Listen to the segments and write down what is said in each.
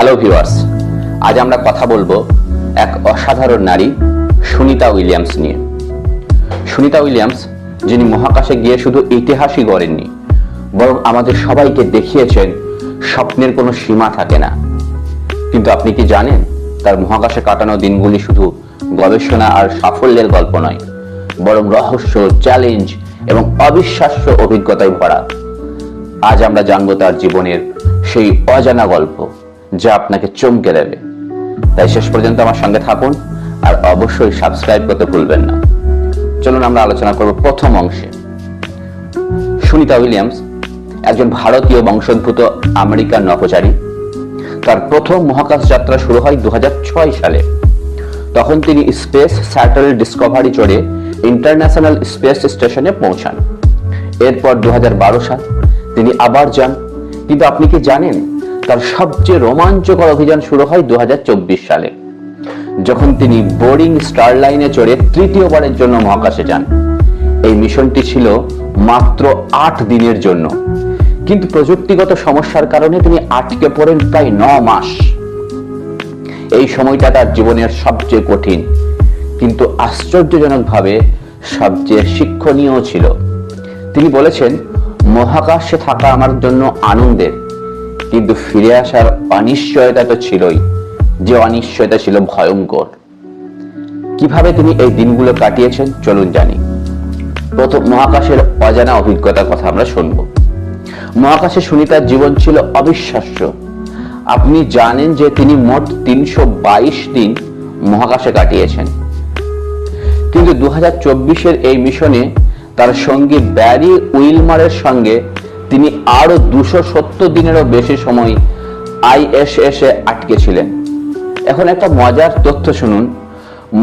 Hello viewers, আজ আমরা কথা বলবো এক অসাধারণ নারী সুনিতা উইলিয়ামস নিয়ে। সুনিতা উইলিয়ামস, যিনি মহাকাশে গিয়ে শুধু ইতিহাসই গড়েননি, বরং আমাদের সবাইকে দেখিয়েছেন স্বপ্নের কোনো সীমা থাকে না। কিন্তু আপনি কি জানেন, তার মহাকাশে কাটানো দিনগুলি শুধু গবেষণা আর সাফল্যের গল্প নয়, বরং রহস্য, চ্যালেঞ্জ এবং অবিশ্বাস্য অভিজ্ঞতায় ভরা। আজ আমরা জানবো তার জীবনের সেই অজানা গল্প, যা আপনাকে চমকে দেবে। তাই শেষ পর্যন্ত আমার সঙ্গে থাকুন আর অবশ্যই সাবস্ক্রাইব করতে ভুলবেন না। চলুন আমরা আলোচনা করব প্রথম অংশে। সুনিতা উইলিয়ামস একজন ভারতীয় বংশোদ্ভূত আমেরিকান নভোচারী। তার প্রথম মহাকাশ যাত্রা শুরু হয় 2006 সালে। তখন তিনি স্পেস শাটল ডিসকভারি চড়ে ইন্টারন্যাশনাল স্পেস স্টেশনে পৌঁছান। এরপর 2012 সাল তিনি আবার যান। কিন্তু আপনি কি জানেন, তার সবচেয়ে রোমাঞ্চকর অভিযান শুরু হয় 2024 সালে, যখন তিনি বোরিং স্টারলাইনে চড়ে তৃতীয়বারের জন্য মহাকাশে যান। এই মিশনটি ছিল মাত্র 8 দিনের জন্য, কিন্তু প্রযুক্তিগত সমস্যার কারণে তিনি আটকে পড়েন প্রায় 9 মাস। এই সময়টা তার জীবনের সবচেয়ে কঠিন, কিন্তু আশ্চর্যজনকভাবে সবচেয়ে শিক্ষণীয় ছিল। তিনি বলেছেন, মহাকাশে থাকা আমার জন্য আনন্দের, কিন্তু ফিরে আসার অনিশ্চয়তা তো ছিলই, যে অনিশ্চয়তা ছিল ভয়ঙ্কর। কিভাবে তিনি এই দিনগুলো কাটিয়েছেন চলুন জানি। প্রথম, মহাকাশের অজানা অভিজ্ঞতার কথা আমরা শুনব। মহাকাশে সুনিতার জীবন ছিল অবিশ্বাস্য। আপনি জানেন যে তিনি মোট 322 দিন মহাকাশে কাটিয়েছেন। কিন্তু 2024-এর এই মিশনে তার সঙ্গী ব্যারি উইলমারের সঙ্গে তিনি আরো 270 দিনেরও বেশি সময় ISS এ আটকে ছিলেন। এখন একটা মজার তথ্য শুনুন।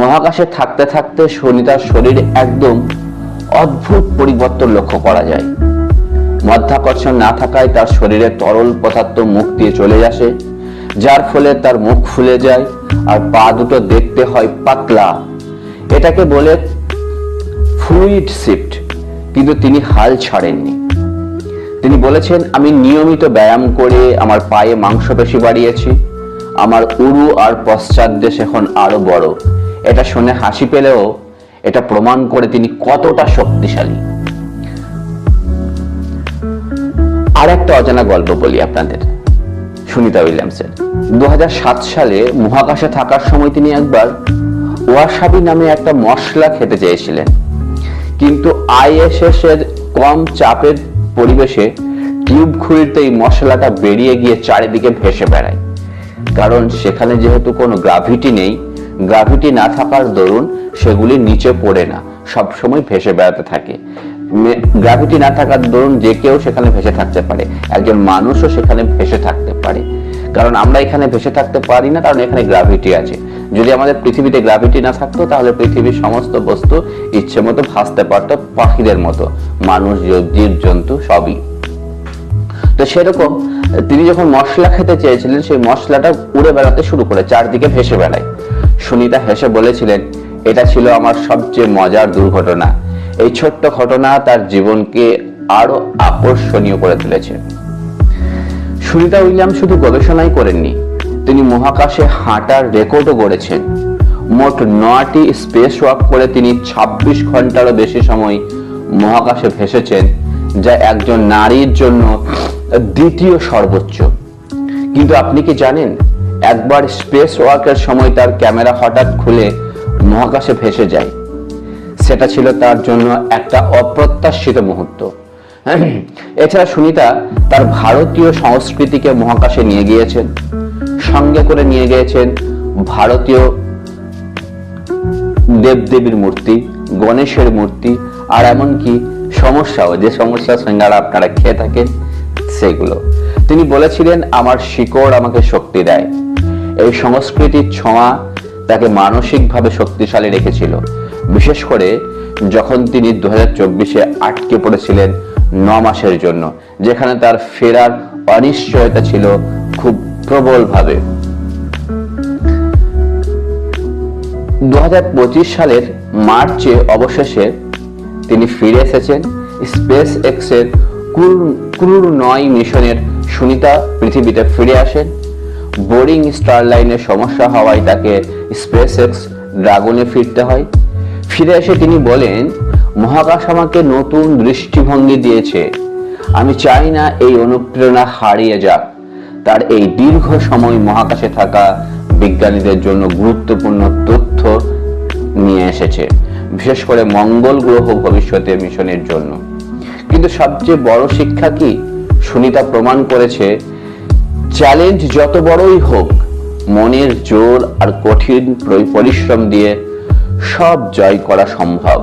মহাকাশে থাকতে থাকতে সুনিতার শরীরে একদম অদ্ভুত পরিবর্তন লক্ষ্য করা যায়। মাধ্যাকর্ষণ না থাকায় তার শরীরে তরল পদার্থ মুখ দিয়ে চলে আসে, যার ফলে তার মুখ ফুলে যায় আর পা দুটো দেখতে হয় পাতলা। এটাকে বলে ফ্লুইড শিফট। কিন্তু তিনি হাল ছাড়েননি। তিনি বলেছেন, আমি নিয়মিত ব্যায়াম করে আমার পায়ে মাংসপেশি বাড়িয়েছি। আমার উরু আর পশ্চাৎদেশ এখন আরো বড়। এটা শুনে হাসি পেলেও এটা প্রমাণ করে তিনি কতটা শক্তিশালী। আর একটা অজানা গল্প বলি আপনাদের সুনিতা উইলিয়ামসের। 2007 সালে মহাকাশে থাকার সময় তিনি একবার ওয়াসাবি নামে একটা মশলা খেতে চেয়েছিলেন, কিন্তু ISS এর কম চাপের পরিবেশে টিউব ঘুরিতে এই মশলাটা বেরিয়ে গিয়ে চারিদিকে ভেসে বেড়ায়। কারণ সেখানে যেহেতু কোনো গ্রাভিটি নেই, গ্রাভিটি না থাকার দরুন সেগুলি নিচে পড়ে না, সবসময় ভেসে বেড়াতে থাকে। গ্রাভিটি না থাকার দরুন যে কেউ সেখানে ভেসে থাকতে পারে, একজন মানুষও সেখানে ভেসে থাকতে পারে। কারণ আমরা এখানে ভেসে থাকতে পারি না, কারণ এখানে গ্রাভিটি আছে। যদি আমাদের পৃথিবীতে গ্রাভিটি না থাকতো, তাহলে পৃথিবীর সমস্ত বস্তু ইচ্ছে মতো ভাসতে পারতো, পাখিদের মতো, মানুষ, জীব জন্তু সবই। তো সেরকম তিনি যখন মশলা খেতে চেয়েছিলেন, সেই মশলাটা উড়ে বেড়াতে শুরু করে, চারদিকে ভেসে বেড়ায়। সুনিতা হেসে বলেছিলেন, এটা ছিল আমার সবচেয়ে মজার দুর্ঘটনা। এই ছোট্ট ঘটনা তার জীবনকে আরো আকর্ষণীয় করে তুলেছে। সুনিতা উইলিয়ামস শুধু গবেষণাই করেননি, তিনি মহাকাশে হাঁটার রেকর্ডও গড়েছেন। মোট 9টি স্পেস ওয়াক করে তিনি 26 ঘন্টারও বেশি সময় মহাকাশে ভেসেছেন, যা একজন নারীর জন্য দ্বিতীয় সর্বোচ্চ। কিন্তু আপনি কি জানেন, একবার স্পেস ওয়াকের সময় তার ক্যামেরা হঠাৎ খুলে মহাকাশে ভেসে যায়। সেটা ছিল তার জন্য একটা অপ্রত্যাশিত মুহূর্ত। এছাড়া সুনিতা তার ভারতীয় সংস্কৃতিকে মহাকাশে নিয়ে গিয়েছেন। সঙ্গে করে নিয়ে গিয়েছেন ভারতীয় দেবদেবীর মূর্তি, গণেশের মূর্তি, আর এমনকি যে সমস্যা সিঙ্গারা আপনারা খেয়ে থাকেন সেগুলো। তিনি বলেছিলেন, আমার শিকড় আমাকে শক্তি দেয়। এই সংস্কৃতির ছোঁয়া তাকে মানসিকভাবে শক্তিশালী রেখেছিল, বিশেষ করে যখন তিনি 2024-এ আটকে পড়েছিলেন 9 মাসের জন্য, যেখানে তার ফেরার অনিশ্চয়তা ছিল খুব প্রবলভাবে। 2025 সালের মার্চে অবশেষে তিনি ফিরে এসেছেন। স্পেস এক্স এর ক্রু 9 মিশনের সুনিতা পৃথিবীতে ফিরে আসেন। বোরিং স্টার লাইনের সমস্যা হওয়ায় তাকে স্পেসএক্স ড্রাগনে ফিরতে হয়। ফিরে এসে তিনি বলেন, মহাকাশ আমাকে নতুন দৃষ্টিভঙ্গি দিয়েছে। আমি চাই না এই অনুপ্রেরণা হারিয়ে যাক। তার এই দীর্ঘ সময় মহাকাশে থাকা বিজ্ঞানীদের জন্য গুরুত্বপূর্ণ তথ্য নিয়ে এসেছে, বিশেষ করে মঙ্গল গ্রহ ভবিষ্যতে মিশনের জন্য। কিন্তু সবচেয়ে বড় শিক্ষা কি? সুনিতা প্রমাণ করেছে, চ্যালেঞ্জ যত বড়ই হোক, মনের জোর আর কঠিন পরিশ্রম দিয়ে সব জয় করা সম্ভব।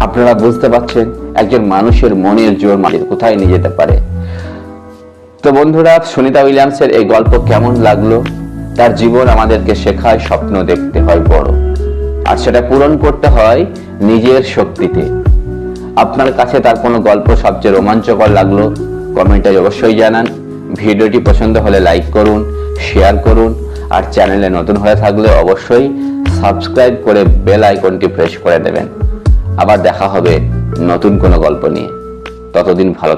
আপনারা বুঝতে পারছেন একজন মানুষের মনের জোর কোথায় নিয়ে যেতে পারে। তো বন্ধুরা, সুনিতা উইলিয়ামসের এই গল্প কেমন লাগলো? তার জীবন আমাদেরকে শেখায় স্বপ্ন দেখতে হয় বড়, আর সেটা পূরণ করতে হয় নিজের শক্তিতে। আপনার কাছে তার কোনো গল্প সবচেয়ে রোমাঞ্চকর লাগলো কমেন্টে অবশ্যই জানান। ভিডিওটি পছন্দ হলে লাইক করুন, শেয়ার করুন, আর চ্যানেলে নতুন হয়ে থাকলে অবশ্যই সাবস্ক্রাইব করে বেল আইকনটি প্রেস করে দেবেন। আবার দেখা হবে নতুন কোনো গল্প নিয়ে। ততদিন ভালো